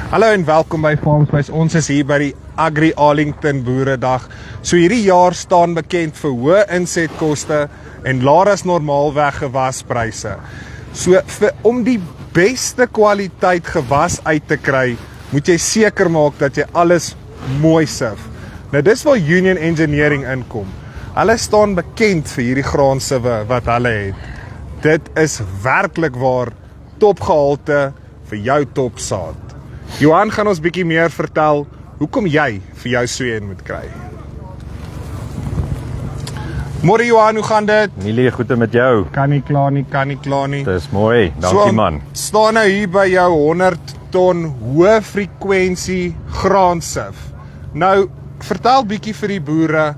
Hallo en welkom by Farmspace. Ons is hier by die Agri Arlington Boeredag. So hierdie jaar staan bekend vir hoë insetkoste en laer as normaalweg gewaspryse. So om die beste kwaliteit gewas uit te kry, moet jy seker maak dat jy alles mooi sif. Nou dis waar Union Engineering inkom. Hulle staan bekend vir hierdie graansiwe wat hulle het. Dit is werklik waar topgehalte vir jou topsaad. Johan gaan ons bietjie meer vertel hoekom jy vir jou so een moet kry. Môre Johan, hoe gaan dit? Milie, goeie met jou. Kan nie klaar nie. Dis mooi, dankie man. Staan nou hier by jou 100 ton hoë frekwensie graansif. Nou, vertel bietjie vir die boere,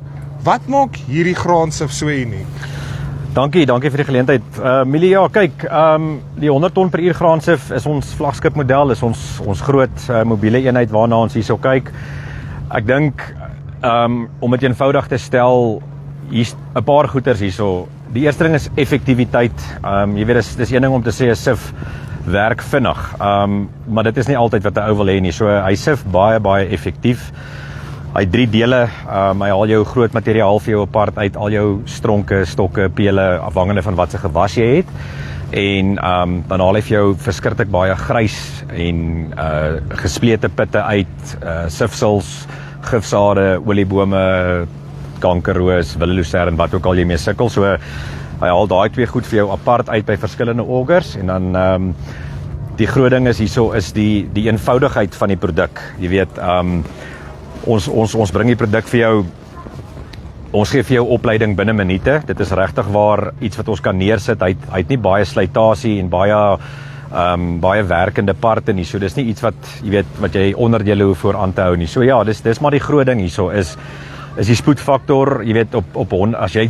wat maak hierdie graansif so uniek? Dankie vir die geleentheid. Milie, ja, kyk, die 100 ton per uur graansif is ons vlaggenskap model, is ons groot mobiele eenheid waarna ons hierso kyk. Ek dink, om dit eenvoudig te stel, hier's 'n paar goeters hierso. Die eerste ding is effektiwiteit. Jy weet, dis een ding om te sê 'n sif werk vinnig, maar dit is nie altyd wat 'n ou wil hê nie. So hy sif baie effektief. Hy het 3 dele, hy haal jou groot materiaal vir jou apart uit, al jou stronke, stokke, pele, afhangende van wat se gewas jy het. En dan haal hy vir jou verskriklik baie grys en gesplete pitte uit, sifsels, gifsade, oliebome, kankerroos, willolusern, wat ook al jy mee sukkel. So hy haal daai 2 goed vir jou apart uit by verskillende augers. En dan die groot ding is hierso is die eenvoudigheid van die produk. Jy weet, ons bring die produk vir jou, ons gee vir jou opleiding binne minute. Dit is regtig waar iets wat ons kan neersit. Hy het nie baie slytasie en baie werkende parte nie. So dis nie iets wat jy weet wat jy onderdele hoef voor aan te hou nie. So ja, dis maar die groot ding hierso is die spoedfaktor. Jy weet as jy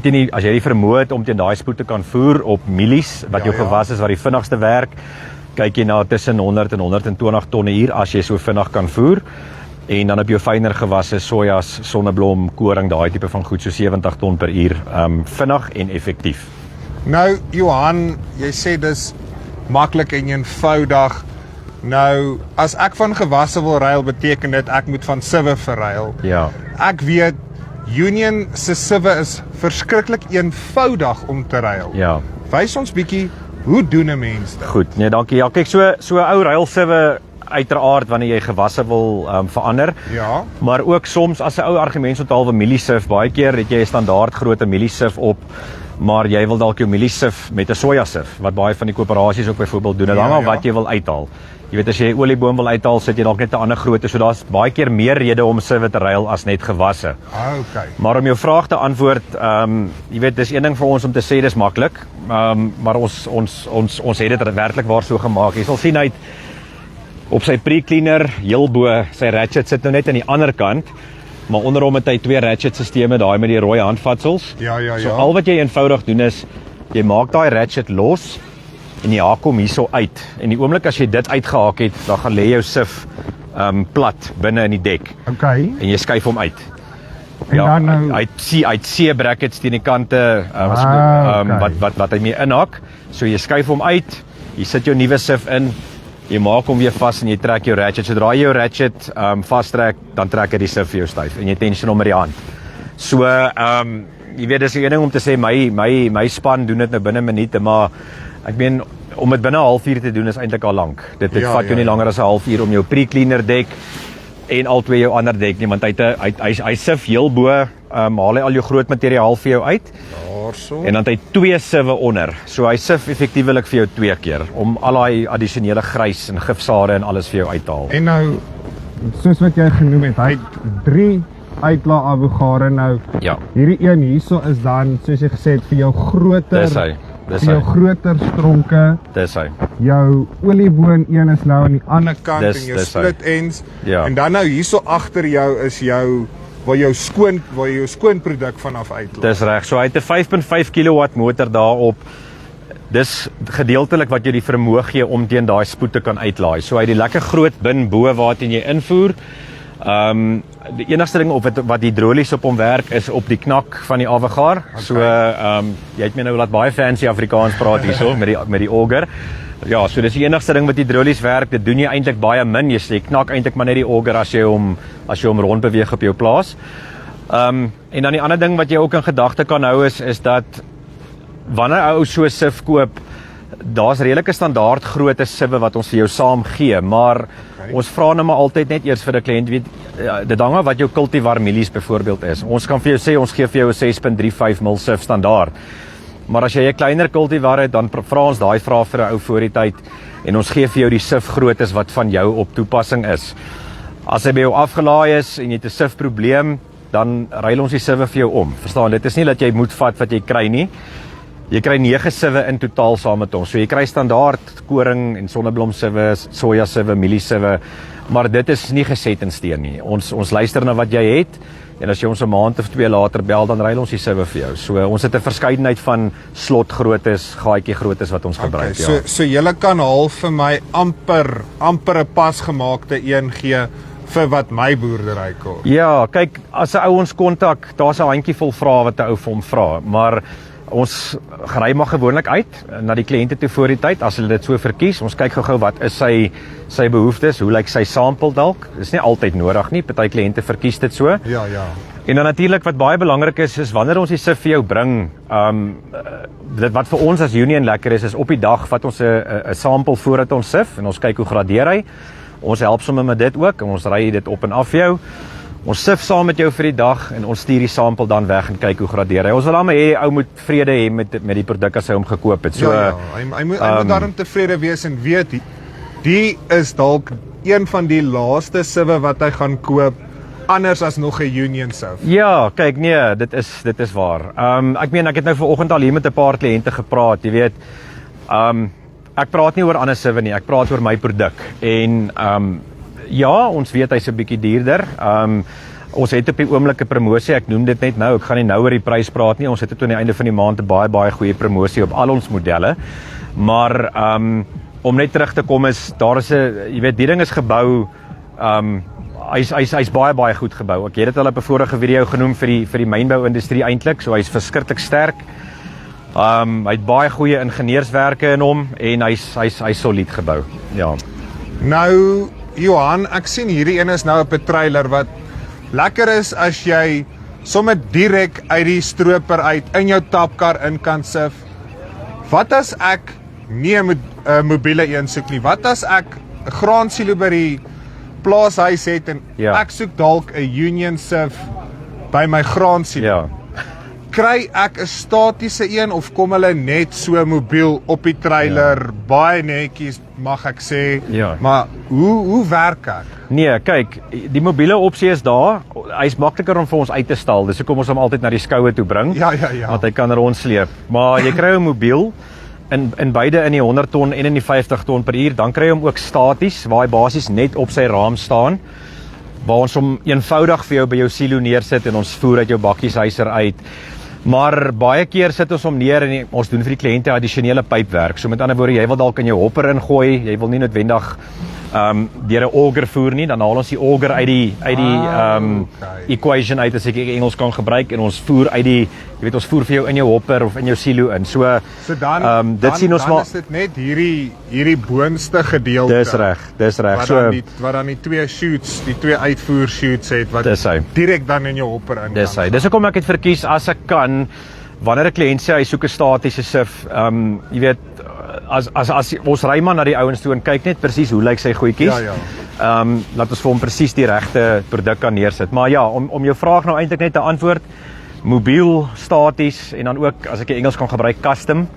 die vermoë het om teen daai spoed te kan voer op mielies wat jou gewas is wat die vinnigste werk, kyk jy na tussen 100 en 120 ton per uur as jy so vinnig kan voer. En dan op jou fyner gewasse, sojas, sonneblom, koring, daai tipe van goed, so 70 ton per uur, vinnig en effektief. Nou, Johan, jy sê dis maklik en eenvoudig. Nou, as ek van gewasse wil ruil, beteken dit ek moet van siwe verruil. Ja. Ek weet, Union se siwe is verskriklik eenvoudig om te ruil. Ja. Wys ons bietjie, hoe doen 'n mens dit? Goed, nee, dankie. Ja, kyk, so 'n ou ruilsiwe uiteraard wanneer jy gewasse wil verander. Ja. Maar ook soms as 'n ou argument onthal vir mieliesif, baie keer het jy 'n standaard grootte mieliesif op, maar jy wil dalk jou mieliesif met 'n sojasif, wat baie van die koöperasies ook byvoorbeeld doen. Dit hang af wat jy wil uithaal. Jy weet, as jy olieboom wil uithaal, sit jy dalk net 'n ander grootte, so daar's baie keer meer rede om siwe te ruil as net gewasse. Okay. Maar om jou vraag te antwoord, jy weet, dis een ding vir ons om te sê dis maklik, maar ons het dit werklik waar so gemaak. Jy sal sien uit op sy pre-cleaner, heel bo, sy ratchet sit nou net aan die ander kant, maar onder hom het hy 2 ratchet sisteme, daai met die rooi handvatsels. Ja. So al wat jy eenvoudig doen is, jy maak daai ratchet los, en jy haak hom hierso uit. En die oomblik as jy dit uitgehaak het, dan gaan lê jou sif plat binne in die dek. Okay. En jy skuif hom uit. En dan nou, Hy het C-brackets teen die kante, wat hy mee inhak. So jy skuif hom uit, jy sit jou nuwe sif in, jy maak hom weer vas en jy trek jou ratchet. Sodra jy jou ratchet vastrek, dan trek hy die sif vir jou styf en jy tension hom met die hand. So, jy weet, dis 'n ding om te sê, my span doen dit nou binne minute, maar ek meen, om dit binne 'n halfuur te doen is eintlik al lank. Dit vat jou nie langer as 'n halfuur om jou pre-cleaner dek en al 2 jou ander dek nie, want hy sif heel bo, haal hy al jou groot materiaal vir jou uit. Daarso. En dan het hy 2 siwe onder. So hy sif effektiewelik vir jou 2 keer om al daai addisionele grys en gifsade en alles vir jou uit te haal. En nou, soos wat jy genoem het, hy het 3 uitlaatafvoegare. Nou, Ja. hierdie een hierso is dan, soos jy gesê het, vir jou groter, Dis hy. vir jou groter stronke. Dis hy. Jou olieboon een is nou aan die ander kant en jou Dis split ends. Ja. En dan nou hierso agter jou is waar jou skoonproduk vanaf uitlaat. Dis reg. So hy het 'n 5.5 kW motor daarop. Dis gedeeltelik wat jy die vermoë gee om teen daai spoed te kan uitlaai. So hy het die lekker groot bin bo waarteen jy invoer. Die enigste ding wat hidrolies op hom werk is op die knak van die afwegaar. Okay. So jy het my nou laat baie fancy Afrikaans praat hierso met die auger. Ja, so dis die enigste ding wat hidrolies werk. Dit doen jy eintlik baie min. Jy knak eintlik maar net die auger as jy hom rond beweeg op jou plaas. En dan die ander ding wat jy ook in gedagte kan hou is dat wanneer 'n ou so 'n sif koop, daar's redelike standaard grootte siwe wat ons vir jou saam gee, maar ons vra nou maar altyd net eers vir 'n kliënt, weet, dit hang af wat jou cultivar mielies byvoorbeeld is. Ons kan vir jou sê ons gee vir jou 'n 6.35 mil sif standaard. Maar as jy 'n kleiner cultivar het, dan vra ons daai vraag vir 'n ou voor die tyd en ons gee vir jou die sif groottes wat van jou op toepassing is. As hy by jou afgelaai is en jy het 'n sif probleem, dan ruil ons die siwe vir jou om. Verstaan, dit is nie dat jy moet vat wat jy kry nie. Jy kry 9 siwe in totaal saam met ons. So jy kry standaard koring en sonneblom siwe, soja siwe, mielie siwe, maar dit is nie geset in steen nie. Ons luister na wat jy het en as jy ons 'n maand of 2 later bel, dan ruil ons die siwe vir jou. So ons het 'n verskeidenheid van slotgroottes, gaatjie groottes wat ons gebruik, ja. So julle kan half vir my amper 'n pasgemaakte een gee vir wat my boerdery kos. Ja, kyk, as 'n ou ons kontak, daar's 'n handjievol vrae wat 'n ou vir hom vra, maar ons ry maar gewoonlik uit na die kliënte toe voor die tyd as hulle dit so verkies. Ons kyk gou-gou wat is sy behoeftes, hoe lyk sy sample dalk. Dis nie altyd nodig nie, party kliënte verkies dit so. Ja. En dan natuurlik wat baie belangrik is wanneer ons die sif vir jou bring, dit wat vir ons as Union lekker is op die dag vat ons 'n sample voordat ons sif en ons kyk hoe gradeer hy. Ons help sommer met dit ook en ons ry dit op en af vir jou. Ons sif saam met jou vir die dag en ons stuur die sampel dan weg en kyk hoe gradeer hy. Ons wil dan maar hê ou moet vrede hê met die produk as hy hom gekoop het. So hy moet daarom tevrede wees en weet die is dalk een van die laaste siwe wat hy gaan koop anders as nog 'n Union sif. Ja, kyk nee, dit is waar. Ek meen ek het nou vanoggend al hier met 'n paar kliënte gepraat, jy weet. Ek praat nie oor ander siwe nie, ek praat oor my produk. En ja, ons weet hy's 'n bietjie duurder. Ons het op die oomblik 'n promosie, ek noem dit net nou, ek gaan nie nou oor die prys praat nie. Ons het tot aan die einde van die maand 'n baie goeie promosie op al ons modelle. Maar om net terug te kom is daar is 'n, jy weet, die ding is gebou, hy's baie goed gebou. Ek het dit al op 'n vorige video genoem vir die mynbou-industrie eintlik, so hy's verskriklik sterk. Hy het baie goeie ingenieurswerke in hom en hy's solied gebou. Ja. Nou Johan, ek sien hierdie een is nou op 'n trailer wat lekker is as jy sommer direk uit die stroper uit in jou tapkar in kan sif. Wat as ek nie 'n mobiele een soek nie? Wat as ek 'n graansilo by die plaashuis het en ek soek dalk 'n Union sif by my graansilo? Ja. Kry ek 'n statiese een of kom hulle net so mobiel op die trailer, baie netjies mag ek sê, maar hoe werk ek? Nee, kyk, die mobiele opsie is daar, hy's makliker om vir ons uit te stal, dis hoekom ons hom altyd na die skoue toe bring, ja. Want hy kan rondsleep, maar jy kry hom mobiel, in beide in die 100 ton en in die 50 ton per uur, dan kry jy hom ook staties, waar hy basies net op sy raam staan, waar ons hom eenvoudig vir jou by jou silo neersit en ons voer uit jou bakkieshuiser uit. Maar baie keer sit ons hom neer en ons doen vir die kliënte addisionele pypwerk. So met ander woorde, jy wil dalk in jou hopper ingooi, jy wil nie noodwendig deur 'n auger voer nie, dan haal ons die auger uit die equation uit, as ek Engels kan gebruik, en ons voer uit die, jy weet, ons voer vir jou in jou hopper of in jou silo in. So dit sien ons maar, is dit net hierdie boonste gedeelte. Dis reg. Wat dan die twee chutes, die twee uitvoer chutes het wat direk dan in jou hopper in. Dis hoekom ek het verkies as ek kan, wanneer 'n kliënt sê hy soek 'n statiese sif, jy weet, as ons ry maar na die ouens toe en kyk net presies hoe lyk sy goedjies. Laat ons vir hom presies die regte produk kan neersit. Maar ja, om jou vraag nou eintlik net te antwoord, mobiel, staties en dan ook, as ek die Engels kan gebruik, custom.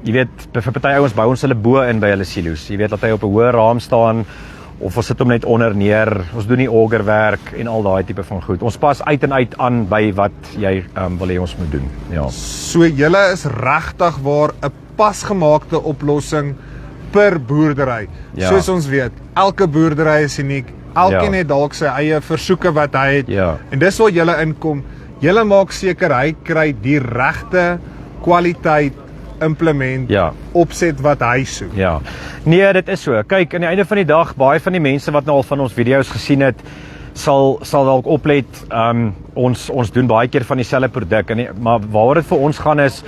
Jy weet, vir party ouens bou ons hulle bo in by hulle silo's. Jy weet dat hy op 'n hoë raam staan of ons sit hom net onder neer. Ons doen die augerwerk en al daai tipe van goed. Ons pas uit en uit aan by wat jy wil hê ons moet doen. Ja. So julle is regtig waar 'n pasgemaakte oplossing per boerdery. Soos ons weet, elke boerdery is uniek. Elkeen het dalk sy eie versoeke wat hy het. En dis waar julle inkom. Julle maak seker hy kry die regte kwaliteit implement opset wat hy soek. Ja. Nee, dit is so. Kyk, aan die einde van die dag, baie van die mense wat nou al van ons video's gesien het, sal dalk oplet, ons doen baie keer van dieselfde produk, maar waar dit vir ons gaan is,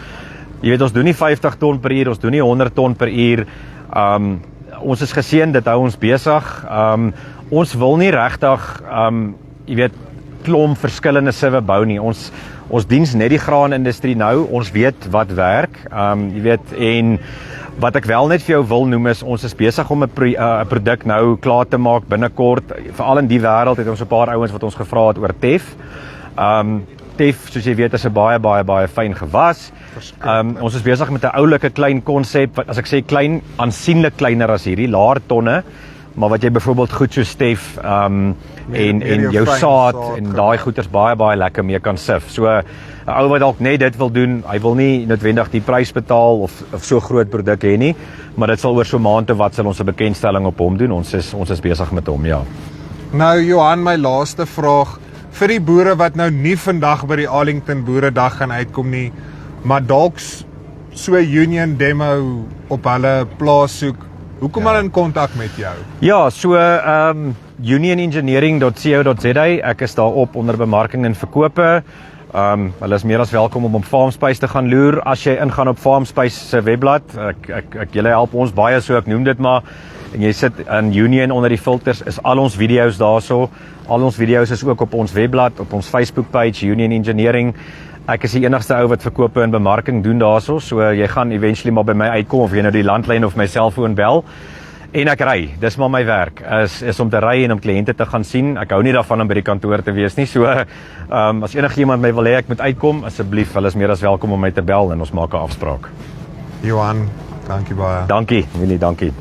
Jy weet, ons doen nie 50 ton per uur, ons doen nie 100 ton per uur. Ons is geseën, dit hou ons besig. Ons wil nie regtig, jy weet, klomp verskillende sieve bou nie. Ons diens net die graanindustrie nou, ons weet wat werk, jy weet, en wat ek wel net vir jou wil noem is, ons is besig om 'n produk nou klaar te maak binnekort, veral in die wêreld het ons 'n paar ouens wat ons gevra het oor tef. Tef, soos jy weet, is 'n baie fyn gewas. Ons is besig met 'n oulike klein konsep, as ek sê klein, aansienlik kleiner as hierdie, laer tonne, maar wat jy byvoorbeeld goed so stef, en jou saad en daai goeders baie lekker mee kan sif. So 'n ou wat dalk net dit wil doen, hy wil nie noodwendig die prys betaal of so groot produk hê nie, maar dit sal oor so maand of wat sal ons 'n bekendstelling op hom doen. Ons is besig met hom, ja. Nou Johan, my laaste vraag vir die boere wat nou nie vandag by die Arlington Boeredag gaan uitkom nie, maar dalk so Union demo op hulle plaas soek. Hoe kom hulle in kontak met jou? Ja, so unionengineering.co.za, ek is daar op onder bemarking en verkope. Hulle is meer as welkom om op Farmspace te gaan loer. As jy ingaan op Farmspace se webblad, julle help ons baie, so ek noem dit maar, en jy sit in Union onder die filters, is al ons video's daarso. Al ons video's is ook op ons webblad, op ons Facebook page, Union Engineering. Ek is die enigste ou wat verkope en bemarking doen daarso, so jy gaan eventually maar by my uitkom, of jy nou die landlyn of my selfoon bel. En ek ry, dis maar my werk, is om te ry en om kliënte te gaan sien. Ek hou nie daarvan om by die kantoor te wees nie, so as enigiemand my wil hê ek moet uitkom, asseblief, hulle is meer as welkom om my te bel en ons maak 'n afspraak. Johan, dankie baie. Dankie, Willie, dankie.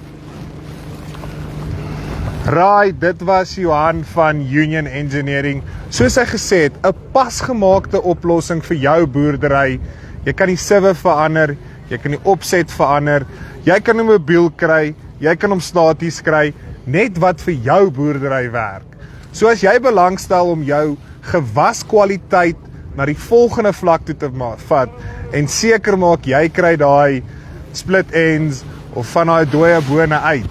Right, dit was Johan van Union Engineering. Soos hy gesê het, 'n pasgemaakte oplossing vir jou boerdery. Jy kan die sieve verander, jy kan die opset verander, jy kan 'n mobiel kry, jy kan hom staties kry, net wat vir jou boerdery werk. So as jy belangstel om jou gewaskwaliteit na die volgende vlak toe te vat en seker maak jy kry daai split ends of van daai dooie bone uit,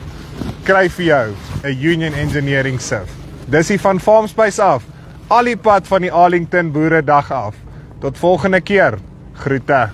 kry vir jou 'n Union Engineering sif. Dis hier van Farmspace af, al die pad van die Arlington Boeredag af. Tot volgende keer. Groete.